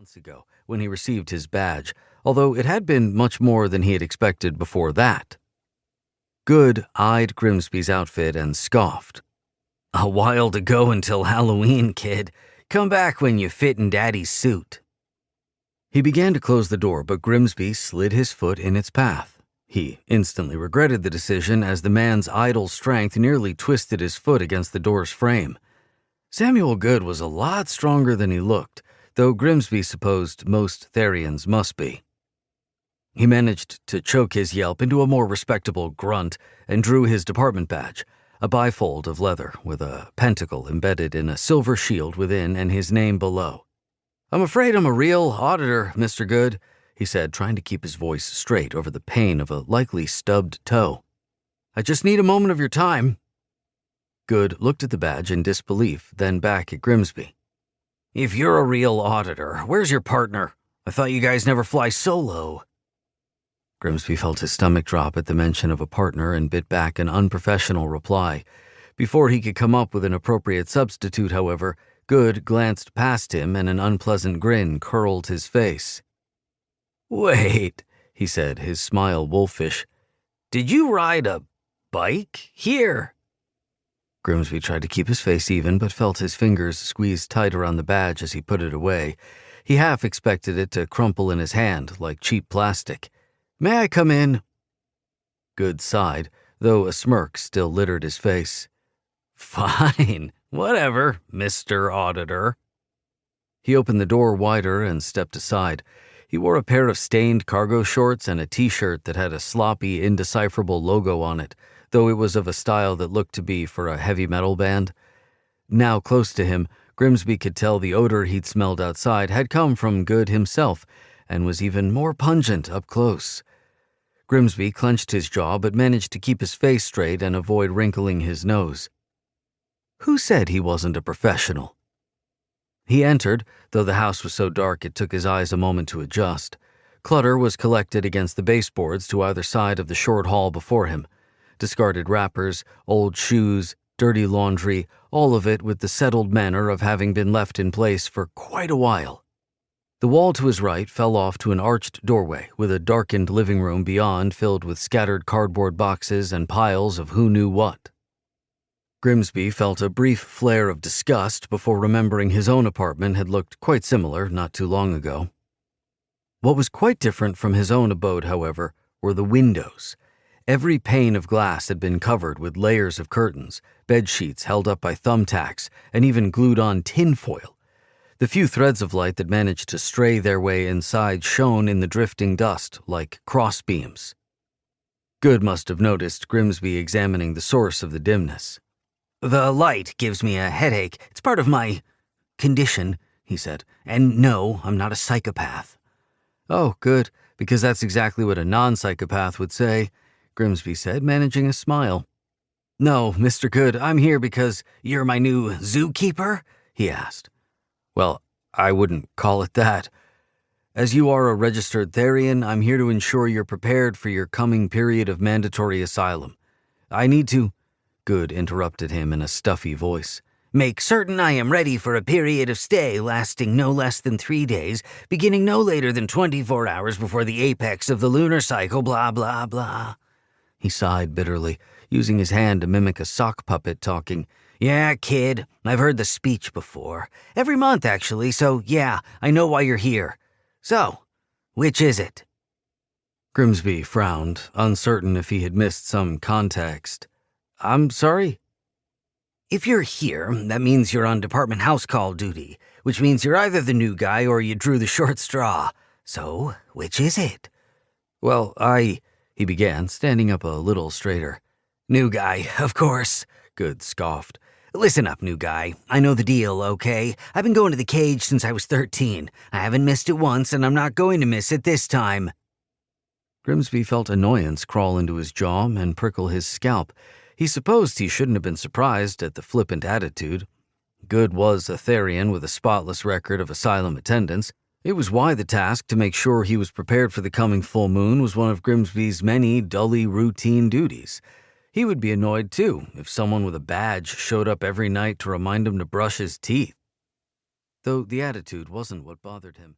months ago when he received his badge, although it had been much more than he had expected before that. Good eyed Grimsby's outfit and scoffed. "A while to go until Halloween, kid. Come back when you fit in Daddy's suit." He began to close the door, but Grimsby slid his foot in its path. He instantly regretted the decision as the man's idle strength nearly twisted his foot against the door's frame. Samuel Good was a lot stronger than he looked, though Grimsby supposed most Therians must be. He managed to choke his yelp into a more respectable grunt and drew his department badge, a bifold of leather with a pentacle embedded in a silver shield within and his name below. "I'm afraid I'm a real auditor, Mr. Good," he said, trying to keep his voice straight over the pain of a likely stubbed toe. "I just need a moment of your time." Good looked at the badge in disbelief, then back at Grimsby. "If you're a real auditor, where's your partner? I thought you guys never fly solo." Grimsby felt his stomach drop at the mention of a partner and bit back an unprofessional reply. Before he could come up with an appropriate substitute, however, Good glanced past him and an unpleasant grin curled his face. "Wait," he said, his smile wolfish. "Did you ride a bike here?" Grimsby tried to keep his face even, but felt his fingers squeezed tight around the badge as he put it away. He half expected it to crumple in his hand like cheap plastic. "May I come in?" Good sighed, though a smirk still littered his face. "Fine, whatever, Mr. Auditor." He opened the door wider and stepped aside. He wore a pair of stained cargo shorts and a t-shirt that had a sloppy, indecipherable logo on it, though it was of a style that looked to be for a heavy metal band. Now close to him, Grimsby could tell the odor he'd smelled outside had come from Good himself, and was even more pungent up close. Grimsby clenched his jaw but managed to keep his face straight and avoid wrinkling his nose. Who said he wasn't a professional? He entered, though the house was so dark it took his eyes a moment to adjust. Clutter was collected against the baseboards to either side of the short hall before him. Discarded wrappers, old shoes, dirty laundry, all of it with the settled manner of having been left in place for quite a while. The wall to his right fell off to an arched doorway with a darkened living room beyond filled with scattered cardboard boxes and piles of who knew what. Grimsby felt a brief flare of disgust before remembering his own apartment had looked quite similar not too long ago. What was quite different from his own abode, however, were the windows. Every pane of glass had been covered with layers of curtains, bed sheets held up by thumbtacks, and even glued on tinfoil. The few threads of light that managed to stray their way inside shone in the drifting dust like crossbeams. Good must have noticed Grimsby examining the source of the dimness. "The light gives me a headache. It's part of my condition," he said. "And no, I'm not a psychopath." "Oh, good, because that's exactly what a non-psychopath would say," Grimsby said, managing a smile. "No, Mr. Good, I'm here because you're my new zookeeper?" he asked. "Well, I wouldn't call it that. As you are a registered Therian, I'm here to ensure you're prepared for your coming period of mandatory asylum. I need to—" Good interrupted him in a stuffy voice. "Make certain I am ready for a period of stay lasting no less than 3 days, beginning no later than 24 hours before the apex of the lunar cycle, blah, blah, blah." He sighed bitterly, using his hand to mimic a sock puppet talking. "Yeah, kid, I've heard the speech before. Every month, actually, so yeah, I know why you're here. So, which is it?" Grimsby frowned, uncertain if he had missed some context. "I'm sorry?" "If you're here, that means you're on department house call duty, which means you're either the new guy or you drew the short straw. So, which is it?" "Well, he began, standing up a little straighter. "New guy, of course," Good scoffed. "Listen up, new guy. I know the deal, okay? I've been going to the cage since I was 13. I haven't missed it once, and I'm not going to miss it this time." Grimsby felt annoyance crawl into his jaw and prickle his scalp. He supposed he shouldn't have been surprised at the flippant attitude. Good was a Therian with a spotless record of asylum attendance. It was why the task to make sure he was prepared for the coming full moon was one of Grimsby's many dully routine duties. He would be annoyed, too, if someone with a badge showed up every night to remind him to brush his teeth. Though the attitude wasn't what bothered him.